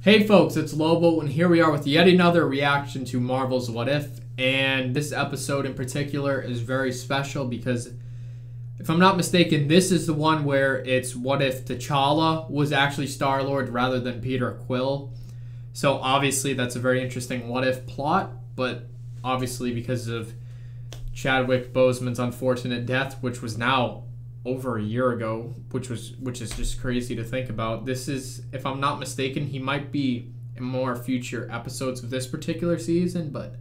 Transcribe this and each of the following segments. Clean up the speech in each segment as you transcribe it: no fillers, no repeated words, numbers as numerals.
Hey folks, it's Lobo, and here we are with yet another reaction to Marvel's What If. And this episode in particular is very special because, if I'm not mistaken, this is the one where it's what if T'Challa was actually Star-Lord rather than Peter Quill. So obviously that's a very interesting what if plot, but obviously because of Chadwick Boseman's unfortunate death, which was now over a year ago, which is just crazy to think about. This is, if I'm not mistaken, he might be in more future episodes of this particular season, but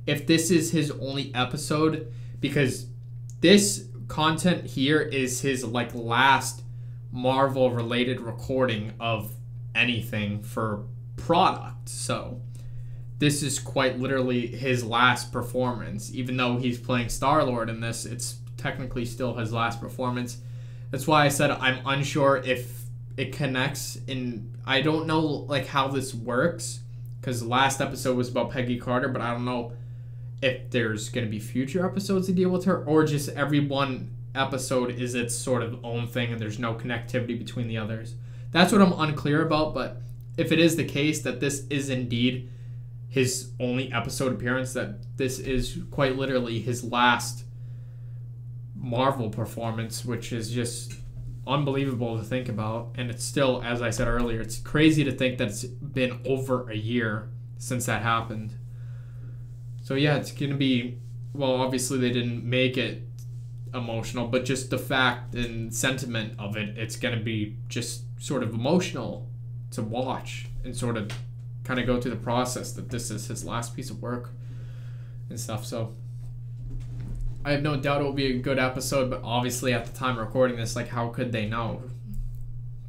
if this is his only episode, because this content here is his last Marvel related recording of anything for product. So this is quite literally his last performance. Even though he's playing Star-Lord in this, it's technically still his last performance. That's why I said I'm unsure if it connects, and I don't know how this works, because the last episode was about Peggy Carter, but I don't know if there's going to be future episodes to deal with her, or just every one episode is its sort of own thing and there's no connectivity between the others. That's what I'm unclear about. But if it is the case that this is indeed his only episode appearance, that this is quite literally his last Marvel performance, which is just unbelievable to think about. And it's still, as I said earlier, it's crazy to think that it's been over a year since that happened. So yeah, it's gonna be, well, obviously they didn't make it emotional, but just the fact and sentiment of it, it's gonna be just sort of emotional to watch and sort of kind of go through the process that this is his last piece of work and stuff. So I have no doubt it will be a good episode, but obviously at the time of recording this, how could they know?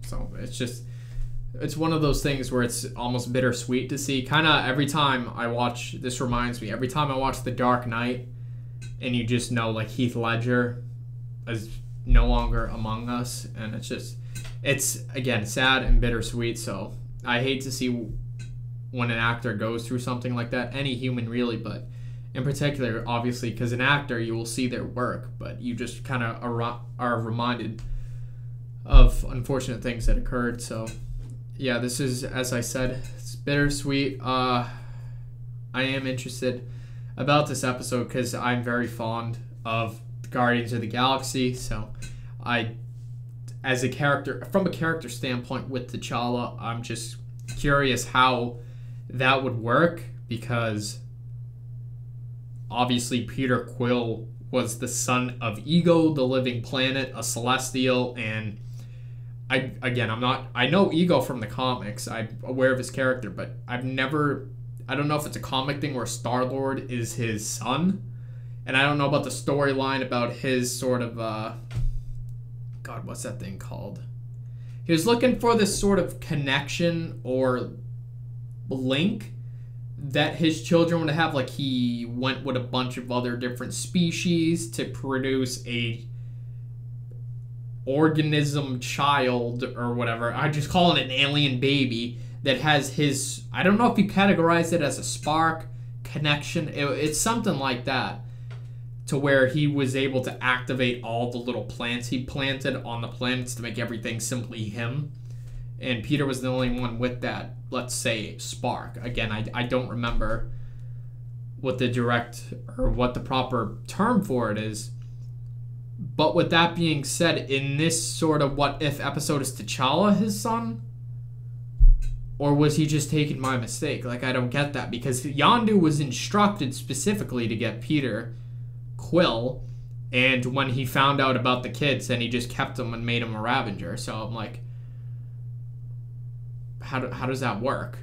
So it's one of those things where it's almost bittersweet to see. Kind of every time I watch, this reminds me, every time I watch The Dark Knight, and you just know Heath Ledger is no longer among us, and it's again sad and bittersweet. So I hate to see when an actor goes through something like that, any human really, but in particular, obviously, because an actor, you will see their work, but you just kind of are reminded of unfortunate things that occurred. So yeah, this is, as I said, it's bittersweet. I am interested about this episode because I'm very fond of Guardians of the Galaxy. So as a character, from a character standpoint with T'Challa, I'm just curious how that would work, because obviously Peter Quill was the son of Ego, the living planet, a celestial, and I know Ego from the comics. I'm aware of his character, but I don't know if it's a comic thing where Star-Lord is his son, and I don't know about the storyline about his sort of God, what's that thing called? He was looking for this sort of connection or link that his children would have. He went with a bunch of other different species to produce a organism child or whatever. I just call it an alien baby that has his, I don't know if you categorize it as a spark connection. It's something like that, to where he was able to activate all the little plants he planted on the planets to make everything simply him. And Peter was the only one with that, let's say, spark. Again, I don't remember what the proper term for it is. But with that being said, in this sort of what if episode, is T'Challa his son? Or was he just taken by mistake? I don't get that, because Yondu was instructed specifically to get Peter Quill, and when he found out about the kids, then he just kept them and made him a Ravager. So I'm like, how does that work?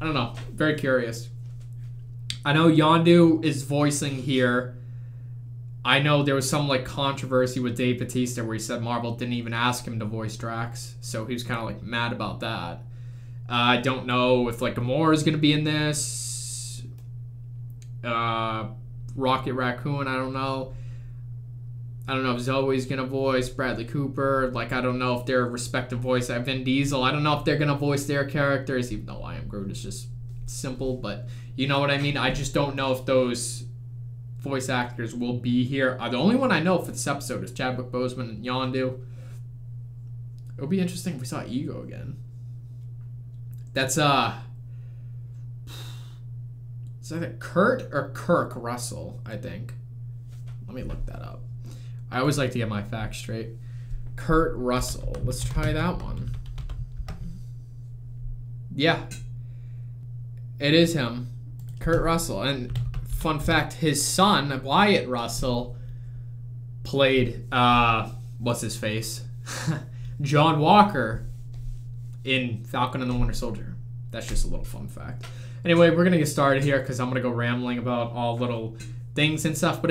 I don't know. Very curious. I know Yondu is voicing here. I know there was some controversy with Dave Bautista where he said Marvel didn't even ask him to voice Drax, so he was kind of mad about that. I don't know if Gamora is going to be in this. Rocket Raccoon, I don't know. I don't know if Zoe's going to voice Bradley Cooper. I don't know if their respective voice. Vin Diesel, I don't know if they're going to voice their characters, even though I Am Groot is just simple, but you know what I mean? I just don't know if those voice actors will be here. The only one I know for this episode is Chadwick Boseman and Yondu. It would be interesting if we saw Ego again. That's is that Kurt or Kirk Russell, I think. Let me look that up. I always like to get my facts straight. Kurt Russell. Let's try that one. Yeah. It is him. Kurt Russell. And fun fact, his son, Wyatt Russell, played, what's his face? John Walker in Falcon and the Winter Soldier. That's just a little fun fact. Anyway, we're going to get started here because I'm going to go rambling about all little things and stuff. But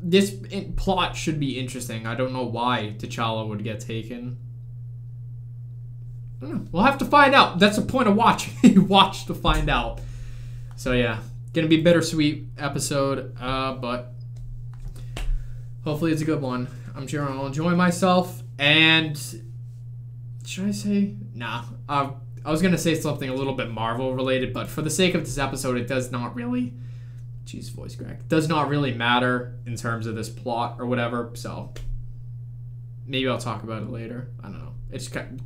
this plot should be interesting. I don't know why T'Challa would get taken. I don't know. We'll have to find out. That's the point of watching. You watch to find out. So yeah, going to be a bittersweet episode. But hopefully it's a good one. I'm sure I'll enjoy myself. And should I say? Nah. I was going to say something a little bit Marvel related, but for the sake of this episode, it does not really, jeez, voice crack, does not really matter in terms of this plot or whatever, so maybe I'll talk about it later. I don't know. It's kind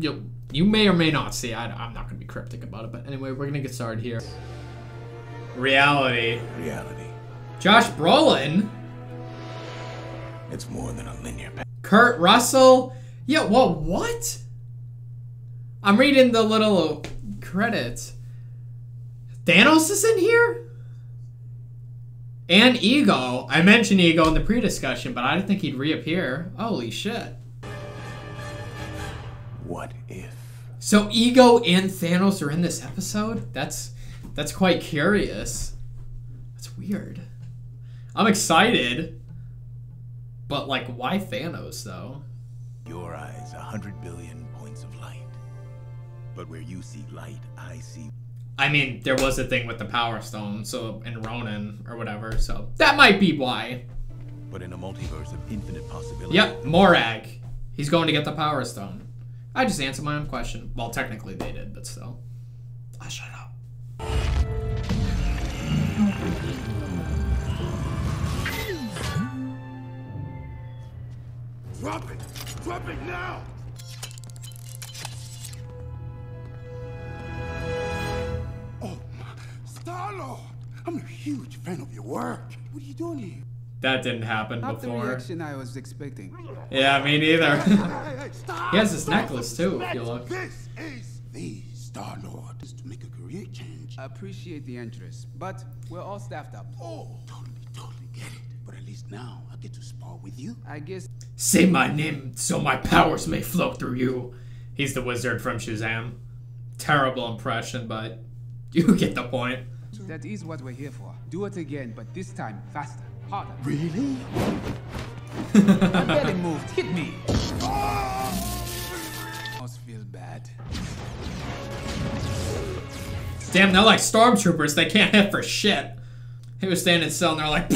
of, you may or may not see. I'm not going to be cryptic about it, but anyway, we're going to get started here. Reality. Josh Brolin. It's more than a linear path. Kurt Russell. Yeah, well, what? I'm reading the little credits. Thanos is in here? And Ego. I mentioned Ego in the pre-discussion, but I didn't think he'd reappear. Holy shit. What if? So Ego and Thanos are in this episode? That's quite curious. That's weird. I'm excited. But, like, why Thanos, though? Your eyes, 100 billion points of light. But where you see light, I see... I mean, there was a thing with the Power Stone, so, and Ronan, or whatever, so that might be why. But in a multiverse of infinite possibilities... Yep, Morag. He's going to get the Power Stone. I just answered my own question. Well, technically they did, but still. Ah, shut up. Drop it! Drop it now! Oh, Star-Lord! I'm a huge fan of your work. What are you doing here? That didn't happen Not the before. reaction I was expecting. Yeah, me neither. Hey, stop! He has this necklace too, if you look. This is the Star-Lord. Is to make a career change. Appreciate the interest, but we're all staffed up. Oh, totally get it. But at least now I get to spar with you. I guess. Say my name so my powers may flow through you. He's the wizard from Shazam. Terrible impression, but you get the point. That is what we're here for. Do it again, but this time faster, harder. Really? I barely moved. Hit me. Almost feel bad. Damn, they're like stormtroopers. They can't hit for shit. He was standing still and they're like...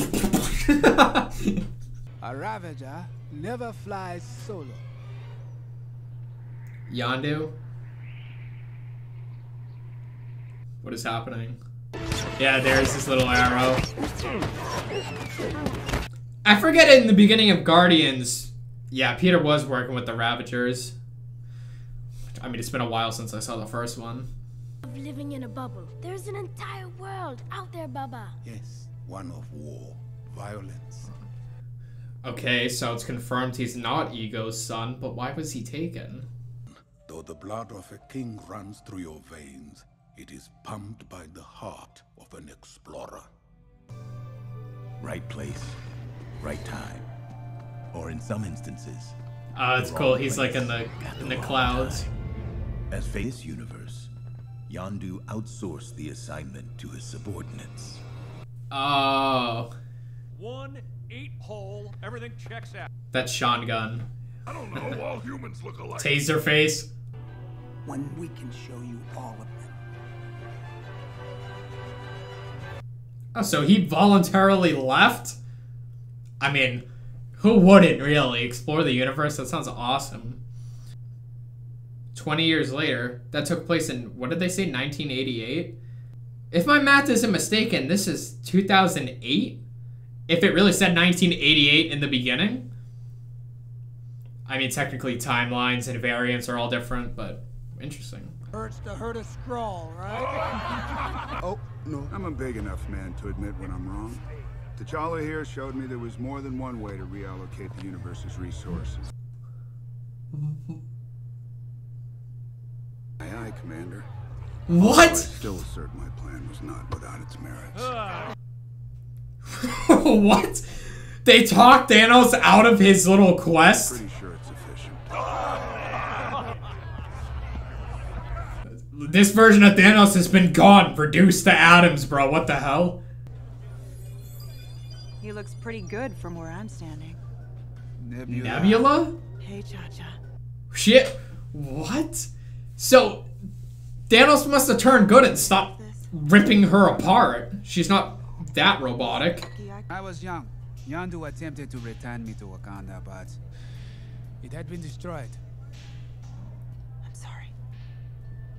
A Ravager never flies solo. Yondu? What is happening? Yeah, there's this little arrow. I forget in the beginning of Guardians, yeah, Peter was working with the Ravagers. I mean, it's been a while since I saw the first one. Living in a bubble. There's an entire world out there, Baba. Yes, one of war, violence. Okay, so it's confirmed he's not Ego's son, but why was he taken? Though the blood of a king runs through your veins, it is pumped by the heart of an explorer. Right place, right time. Or in some instances... Oh, it's cool. He's like in the clouds. As for this universe, Yondu outsourced the assignment to his subordinates. Oh. 1 8-hole, everything checks out. That's Sean Gunn. I don't know, all humans look alike. Taser face. When we can show you all of them. Oh, so he voluntarily left? I mean, who wouldn't really explore the universe? That sounds awesome. 20 years later, that took place in, what did they say, 1988? If my math isn't mistaken, this is 2008? If it really said 1988 in the beginning? I mean, technically timelines and variants are all different, but interesting. Hurts to hurt a scroll, right? Oh, no. I'm a big enough man to admit when I'm wrong. T'Challa here showed me there was more than one way to reallocate the universe's resources. Aye, aye, Commander. What? I still assert my plan was not without its merits. What? They talked Thanos out of his little quest? Pretty sure it's efficient. This version of Thanos has been gone, reduced to atoms, bro. What the hell? He looks pretty good from where I'm standing. Nebula? Hey, Cha-Cha. Shit. What? So, Thanos must have turned good and stopped ripping her apart. She's not that robotic. I was young. Yondu attempted to return me to Wakanda, but it had been destroyed. I'm sorry.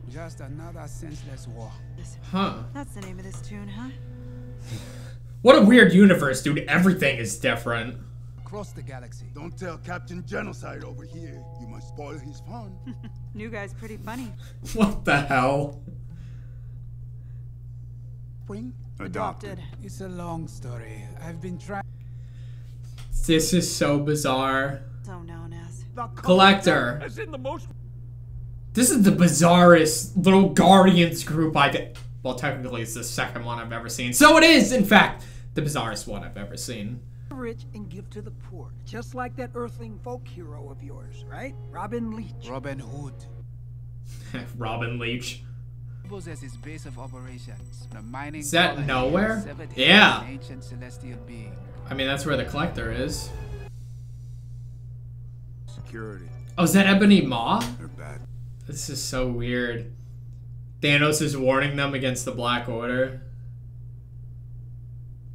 Just another senseless war. Huh. That's the name of this tune, huh? What a weird universe, dude. Everything is different. Across the galaxy. Don't tell Captain Genocide over here. You might spoil his fun. New guy's pretty funny. What the hell? Spring? Adopted. It's a long story. I've been trying. This is so bizarre. So known as The Collector. As in the most. This is the bizarrest little Guardians group well, technically it's the second one I've ever seen. So it is, in fact, the bizarrest one I've ever seen. rich and give to the poor, just like that Earthling folk hero of yours, right? Robin Leach. Robin Hood. Robin Leach. As his base of operations. The mining Is that colony nowhere? severed Yeah. an ancient celestial being. I mean, that's where the Collector is. Security. Oh, is that Ebony Maw? They're bad. This is so weird. Thanos is warning them against the Black Order.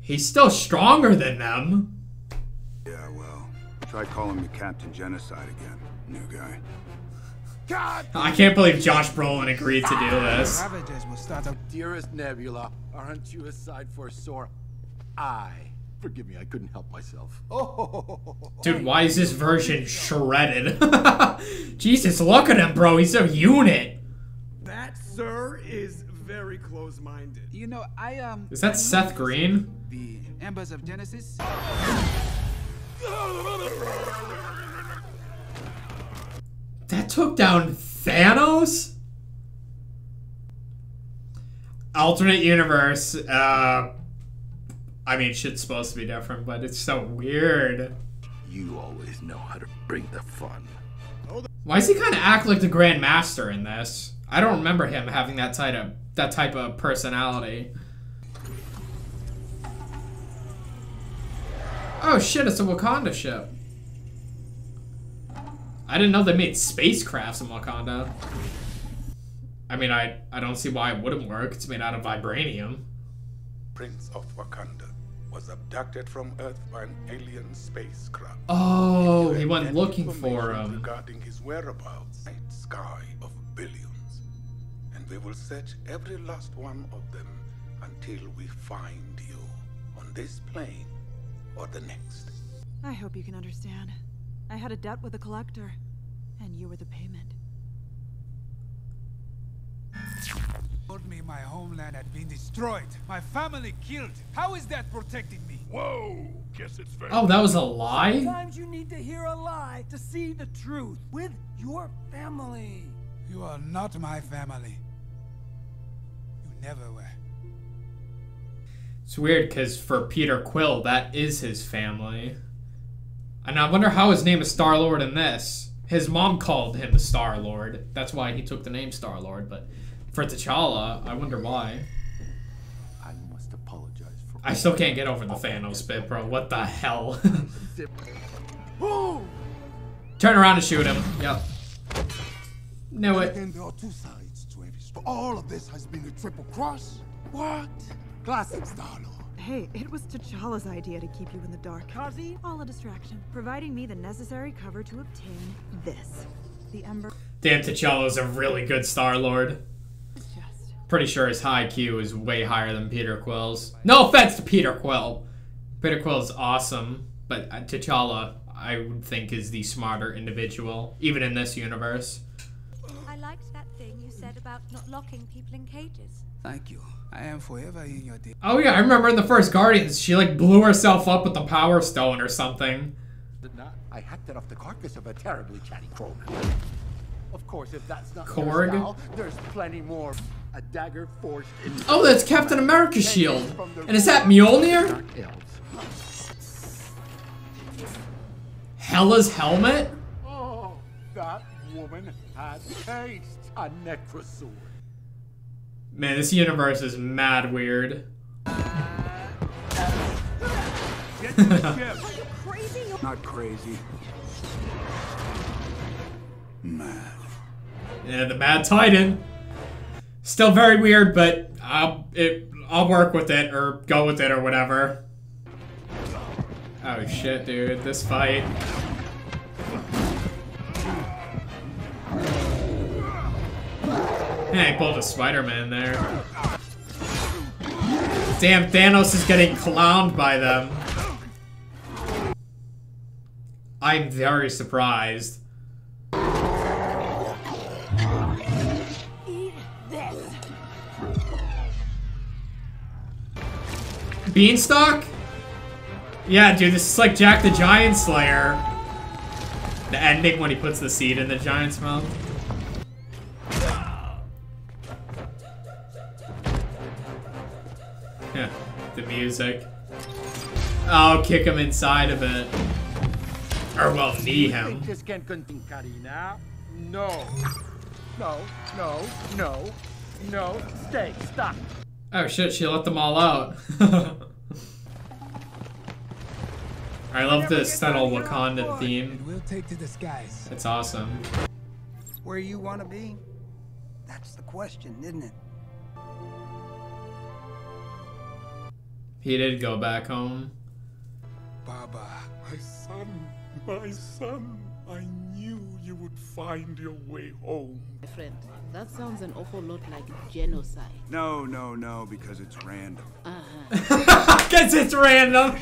He's still stronger than them. Yeah, well, try calling me Captain Genocide again, new guy. God! I can't believe Josh Brolin agreed to do this. Ravages will start up. Dearest Nebula, aren't you a sight for sore eye? Forgive me, I couldn't help myself. Oh, Dude, why is this version shredded? Jesus, look at him, bro. He's a unit. That, sir, is very close-minded. You know, Is that Seth Green? The Embers of Genesis. That took down Thanos? Alternate universe. I mean, shit's supposed to be different, but it's so weird. you always know how to bring the fun. Why does he kind of act like the Grand Master in this? I don't remember him having that type of personality. Oh shit, it's a Wakanda ship. I didn't know they made spacecrafts in Wakanda. I mean, I don't see why it wouldn't work. It's made out of vibranium. Prince of Wakanda was abducted from Earth by an alien spacecraft. Oh, If you he have went any looking for information him. regarding his whereabouts, night sky of billions, and we will search every last one of them until we find you on this plane or the next. I hope you can understand. I had a debt with the Collector, and you were the payment. Told me my homeland had been destroyed. My family killed. How is that protecting me? Whoa! Guess it's very... Oh, that was a lie? Sometimes you need to hear a lie to see the truth with your family. You are not my family. You never were. It's weird because for Peter Quill, that is his family. And I wonder how his name is Star-Lord in this. His mom called him Star-Lord. That's why he took the name Star-Lord, but for T'Challa, I wonder why. I must apologize for... I still can't get over the Thanos bit, bro. What the hell? Turn around and shoot him. Yep. Knew it. Again, there are two sides to every story. All of this has been a triple cross. What? Classic Star-Lord. Hey, it was T'Challa's idea to keep you in the dark. Kazi? All a distraction, providing me the necessary cover to obtain this. The Ember. Damn, T'Challa's a really good Star-Lord. Pretty sure his high Q is way higher than Peter Quill's. No offense to Peter Quill. Peter Quill is awesome, but T'Challa, I would think, is the smarter individual, even in this universe. I liked that thing you said about not locking people in cages. Thank you. I am forever in your debt. Oh yeah, I remember in the first Guardians, she like blew herself up with the Power Stone or something. I hacked it off the carcass of a terribly chatty crowman. Of course, if that's not Korg? your style, there's plenty more. A dagger forged in. Oh, that's Captain America's shield. And is that Mjolnir? Hela's helmet? Oh, that woman had taste. A necrosword. Man, this universe is mad weird. Get to the ship. Are you crazy? Not crazy. Mad. Yeah, the Mad Titan. Still very weird, but I'll work with it or go with it or whatever. Oh shit, dude, this fight. Yeah, he pulled a Spider-Man there. Damn, Thanos is getting clowned by them. I'm very surprised. Eat this. Beanstalk? Yeah, dude, this is like Jack the Giant Slayer. The ending when he puts the seed in the giant's mouth. Yeah, the music. I'll kick him inside of it. Or, well, knee him. This can continue, Karina. No. No, no, no, no. Stay, stop. Oh shit, she let them all out. I love the subtle Wakandan theme. We'll take to the skies. It's awesome. Where you want to be? That's the question, isn't it? He did go back home. Baba, my son, I knew you would find your way home. My friend, that sounds an awful lot like genocide. No, because it's random. Guess it's random.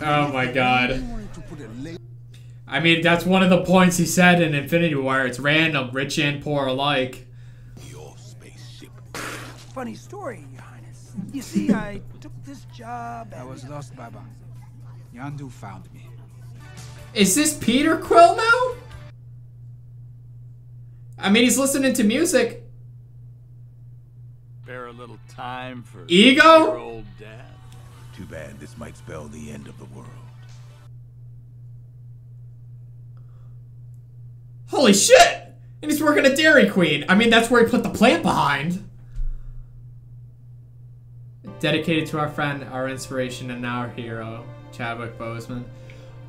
Oh my god. I mean, that's one of the points he said in Infinity War. It's random, rich and poor alike. Your spaceship. Funny story, Your Highness. You see, I took this job. I was lost, Baba. Yondu found me. Is this Peter Quill now? I mean, he's listening to music. Spare a little time for Ego? your old dad. Too bad this might spell the end of the world. Holy shit! And he's working at Dairy Queen. I mean, that's where he put the plant behind. Dedicated to our friend, our inspiration, and our hero, Chadwick Boseman.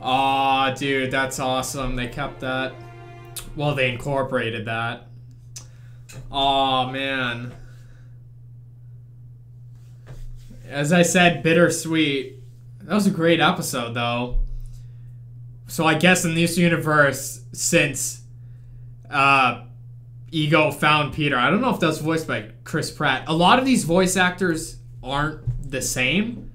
Aw, dude, that's awesome. They kept that. Well, they incorporated that. Aw, man. As I said, bittersweet. That was a great episode, though. So I guess in this universe, since Ego found Peter, I don't know if that's voiced by Chris Pratt. A lot of these voice actors aren't the same,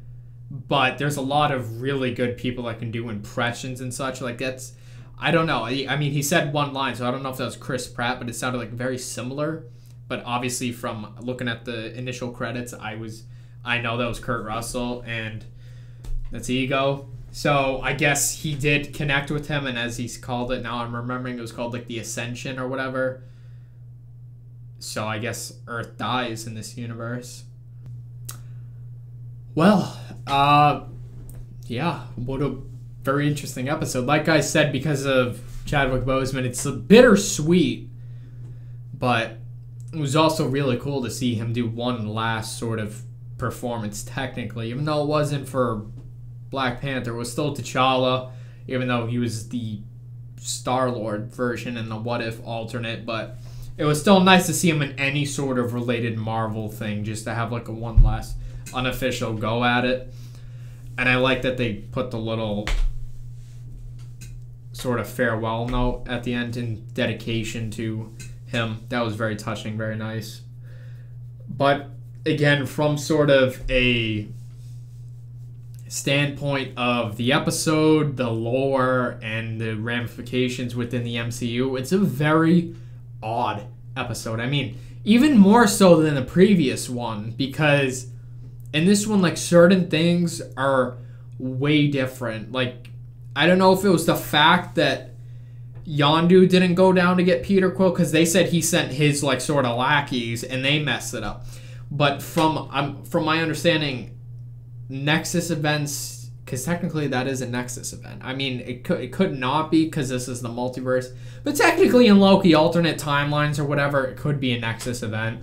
but there's a lot of really good people that can do impressions and such. Like, that's... I don't know. I mean, he said one line, so I don't know if that was Chris Pratt, but it sounded like very similar. But obviously, from looking at the initial credits, I know that was Kurt Russell, and that's Ego. So I guess he did connect with him, and as he's called it, now I'm remembering it was called like the Ascension or whatever. So I guess Earth dies in this universe. Well, yeah, what a very interesting episode. Like I said, because of Chadwick Boseman, it's a bittersweet, but it was also really cool to see him do one last sort of performance technically, even though it wasn't for Black Panther. It was still T'Challa, even though he was the Star-Lord version and the What If alternate, but it was still nice to see him in any sort of related Marvel thing, just to have like a one last unofficial go at it. And I like that they put the little sort of farewell note at the end in dedication to him. That was very touching, very nice. But again, from sort of a standpoint of the episode, the lore, and the ramifications within the MCU, it's a very odd episode. I mean, even more so than the previous one, because in this one, like, certain things are way different. Like, I don't know if it was the fact that Yondu didn't go down to get Peter Quill, because they said he sent his, like, sort of lackeys and they messed it up. But from my understanding, Nexus events, because technically that is a Nexus event. I mean, it could not be, because this is the multiverse. But technically in Loki, alternate timelines or whatever, it could be a Nexus event.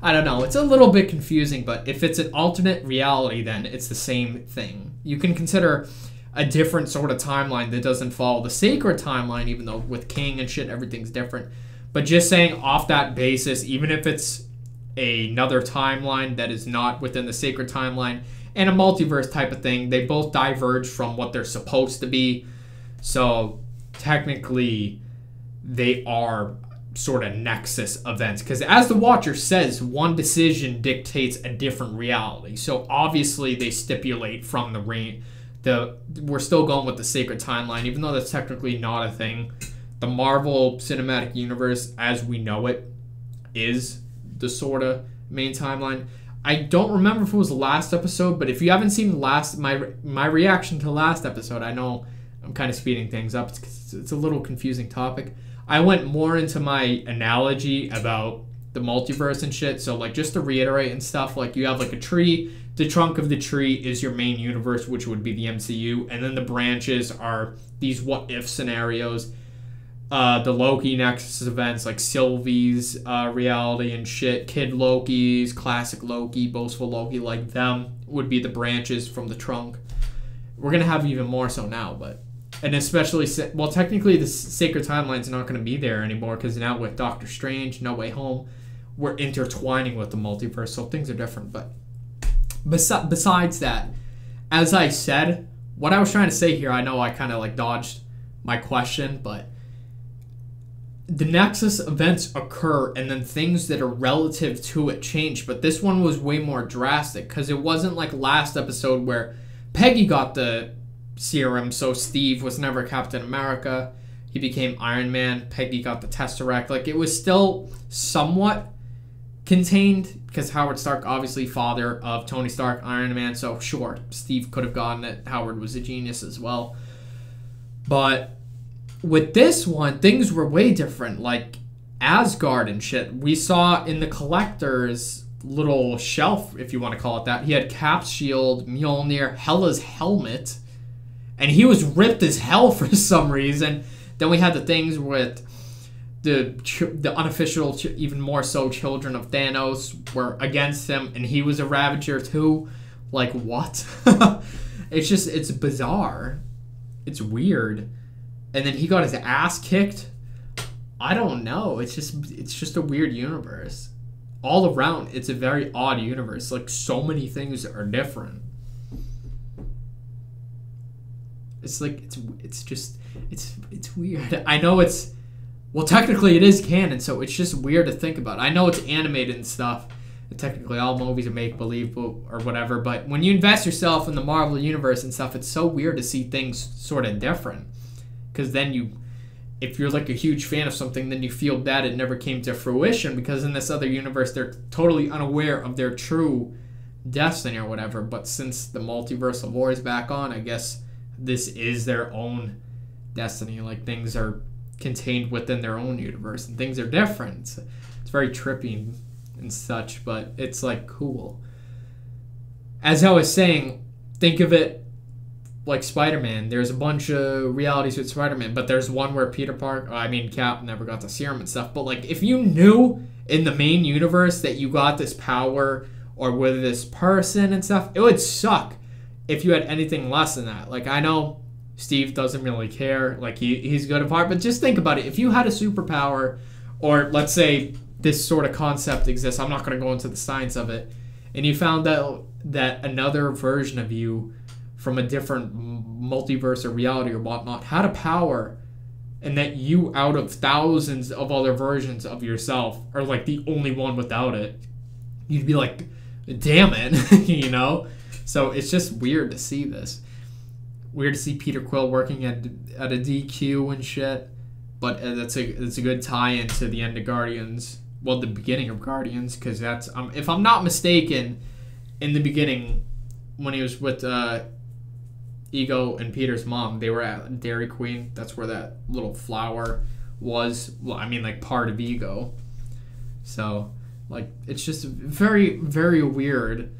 I don't know. It's a little bit confusing, but if it's an alternate reality, then it's the same thing. You can consider a different sort of timeline that doesn't follow the sacred timeline, even though with King and shit, everything's different. But just saying off that basis, even if it's another timeline that is not within the sacred timeline and a multiverse type of thing, they both diverge from what they're supposed to be. So technically they are sort of Nexus events, because as the Watcher says, one decision dictates a different reality. So obviously they stipulate from the range, we're still going with the sacred timeline, even though that's technically not a thing. The Marvel Cinematic Universe as we know it is the sort of main timeline. I don't remember if it was the last episode, but if you haven't seen the last, my reaction to the last episode, I know I'm kind of speeding things up. It's a little confusing topic. I went more into my analogy about the multiverse and shit. So, like, just to reiterate and stuff, like, you have, like, a tree. The trunk of the tree is your main universe, which would be the MCU. And then the branches are these what-if scenarios. The Loki Nexus events, like Sylvie's reality and shit. Kid Loki's, classic Loki, boastful Loki, like them would be the branches from the trunk. We're going to have even more so now, but... And especially, well, technically the sacred timeline's not going to be there anymore, because now with Doctor Strange, No Way Home, we're intertwining with the multiverse, so things are different. But besides that, as I said, what I was trying to say here, I know I kind of like dodged my question, but the Nexus events occur and then things that are relative to it change. But this one was way more drastic, because it wasn't like last episode where Peggy got the serum, so Steve was never Captain America. He became Iron Man. Peggy got the Tesseract. Like, it was still somewhat contained, because Howard Stark, obviously father of Tony Stark, Iron Man, so sure, Steve could have gotten it. Howard was a genius as well. But with this one, things were way different. Like, Asgard and shit. We saw in the Collector's little shelf, if you want to call it that, he had Cap's shield, Mjolnir, Hela's helmet, and he was ripped as hell for some reason. Then we had the things with the unofficial, even more so, children of Thanos were against him, and he was a Ravager too. Like, what? It's bizarre. It's weird. And then he got his ass kicked. I don't know. It's just a weird universe. All around, it's a very odd universe. Like, so many things are different. It's like, it's weird. I know it's, well, technically it is canon, so it's just weird to think about. I know it's animated and stuff. And technically all movies are make-believe or whatever, but when you invest yourself in the Marvel universe and stuff, it's so weird to see things sort of different. Because then if you're like a huge fan of something, then you feel bad it never came to fruition, because in this other universe, they're totally unaware of their true destiny or whatever. But since the multiverse of war is back on, I guess this is their own destiny. Like, things are contained within their own universe and things are different. It's very trippy and such, but it's like cool. As I was saying, think of it like Spider-Man. There's a bunch of realities with Spider-Man, but there's one where Cap never got the serum and stuff. But like, if you knew in the main universe that you got this power or with this person and stuff, it would suck if you had anything less than that. Like, I know Steve doesn't really care. Like, he's good at heart, but just think about it. If you had a superpower, or let's say this sort of concept exists, I'm not going to go into the science of it, and you found out that another version of you from a different multiverse or reality or whatnot had a power, and that you, out of thousands of other versions of yourself, are like the only one without it, you'd be like, damn it, you know? So it's just weird to see this. Weird to see Peter Quill working at a DQ and shit. but it's a good tie-in to the end of Guardians. Well, the beginning of Guardians, because that's if I'm not mistaken, in the beginning when he was with Ego and Peter's mom, they were at Dairy Queen. That's where that little flower was. Well, I mean, like part of Ego. So, like, it's just very, very weird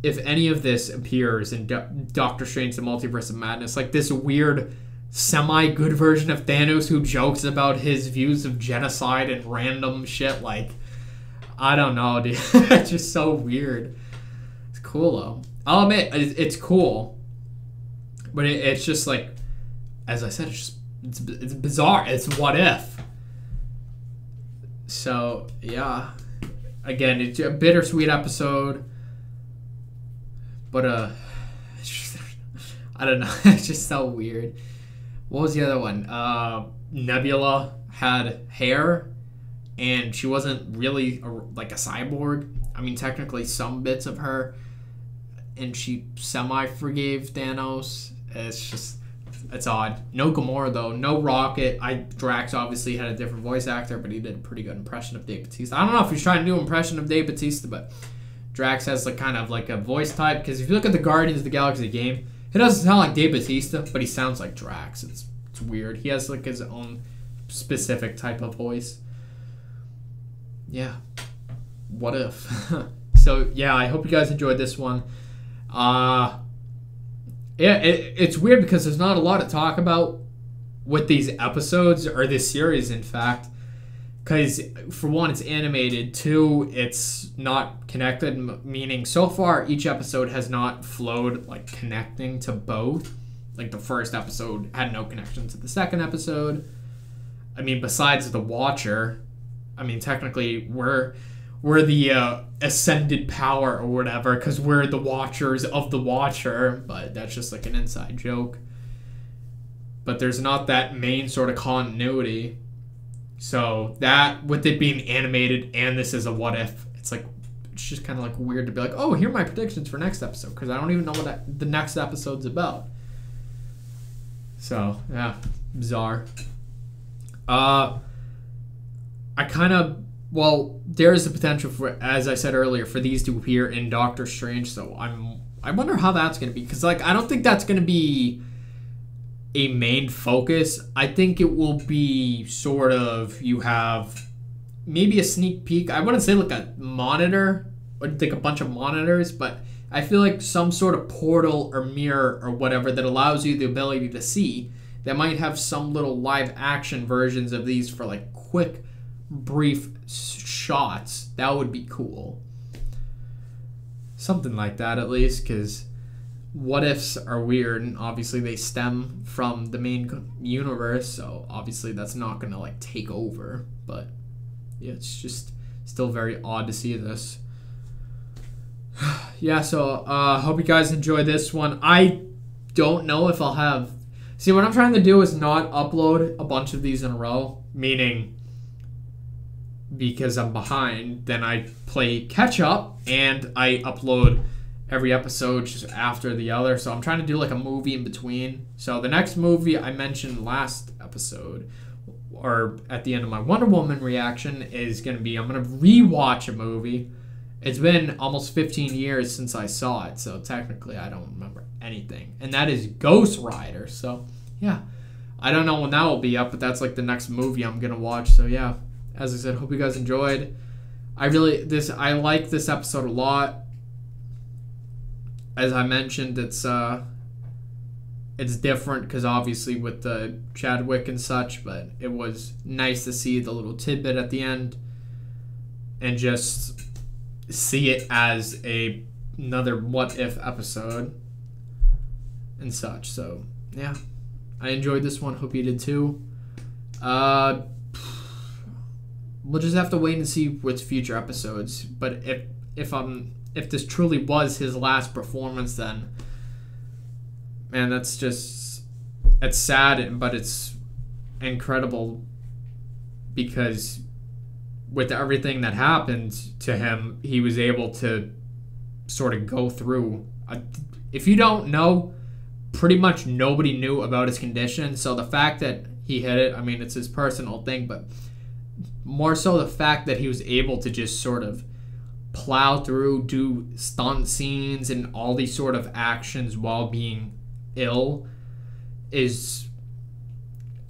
if any of this appears in Doctor Strange: The Multiverse of Madness. Like this weird semi-good version of Thanos who jokes about his views of genocide and random shit. Like, I don't know, dude. It's just so weird. It's cool, though. I'll admit, it's cool. But it's just like, as I said, it's bizarre. It's what if. So, yeah. Again, it's a bittersweet episode. But, I don't know. It's just so weird. What was the other one? Nebula had hair, and she wasn't really like a cyborg. I mean, technically some bits of her, and she semi-forgave Thanos. It's odd. No Gamora, though. No Rocket. Drax obviously had a different voice actor, but he did a pretty good impression of Dave Bautista. I don't know if he's trying to do an impression of Dave Bautista, but Drax has like kind of like a voice type, because if you look at the Guardians of the Galaxy game, he doesn't sound like Dave Bautista, but he sounds like Drax. It's weird. He has like his own specific type of voice. Yeah. What if? So yeah, I hope you guys enjoyed this one. Yeah, it's weird because there's not a lot to talk about with these episodes, or this series, in fact. Because, for one, it's animated. Two, it's not connected, meaning so far each episode has not flowed, like, connecting to both. Like, the first episode had no connection to the second episode. I mean, besides the Watcher, I mean, technically, we're the ascended power or whatever, because we're the Watchers of the Watcher, but that's just, like, an inside joke. But there's not that main sort of continuity. So that, with it being animated and this is a what if, it's just kind of like weird to be like, oh, here are my predictions for next episode, because I don't even know what the next episode's about. So yeah, bizarre. There is the potential for, as I said earlier, for these to appear in Doctor Strange. So I wonder how that's gonna be, because like I don't think that's gonna be a main focus. I think it will be sort of, you have maybe a sneak peek. I wouldn't say like a monitor, or like a bunch of monitors, but I feel like some sort of portal or mirror or whatever that allows you the ability to see, that might have some little live action versions of these for like quick, brief shots. That would be cool. Something like that at least, because what ifs are weird, and obviously they stem from the main universe, so obviously that's not gonna like take over. But yeah, it's just still very odd to see this. Yeah, so hope you guys enjoyed this one. I don't know if I'll have... See, what I'm trying to do is not upload a bunch of these in a row, meaning because I'm behind, then I play catch up and I upload every episode just after the other. So I'm trying to do like a movie in between. So the next movie I mentioned last episode, or at the end of my Wonder Woman reaction, is going to be, I'm going to rewatch a movie. It's been almost 15 years since I saw it, so technically I don't remember anything. And that is Ghost Rider. So yeah, I don't know when that will be up, but that's like the next movie I'm going to watch. So yeah, as I said, hope you guys enjoyed. I like this episode a lot. As I mentioned, it's different because obviously with the Chadwick and such, but it was nice to see the little tidbit at the end and just see it as another what if episode and such. So yeah, I enjoyed this one. Hope you did too. We'll just have to wait and see what's future episodes. But if this truly was his last performance, then, man, it's sad, but it's incredible, because with everything that happened to him, he was able to sort of go through. If you don't know, pretty much nobody knew about his condition, so the fact that he hit it. I mean, it's his personal thing, but more so the fact that he was able to just sort of plow through, do stunt scenes and all these sort of actions while being ill is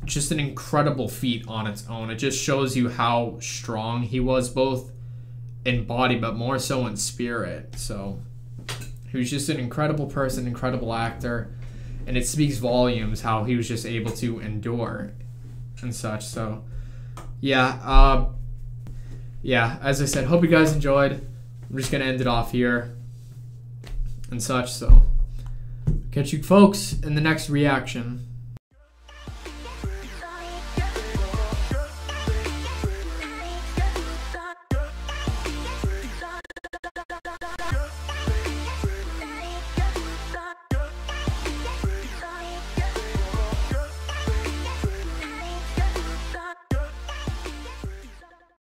just an incredible feat on its own. It just shows you how strong he was, both in body but more so in spirit. So he was just an incredible person, incredible actor, and it speaks volumes how he was just able to endure and such. So yeah, as I said, hope you guys enjoyed. I'm just gonna end it off here and such. So catch you folks in the next reaction.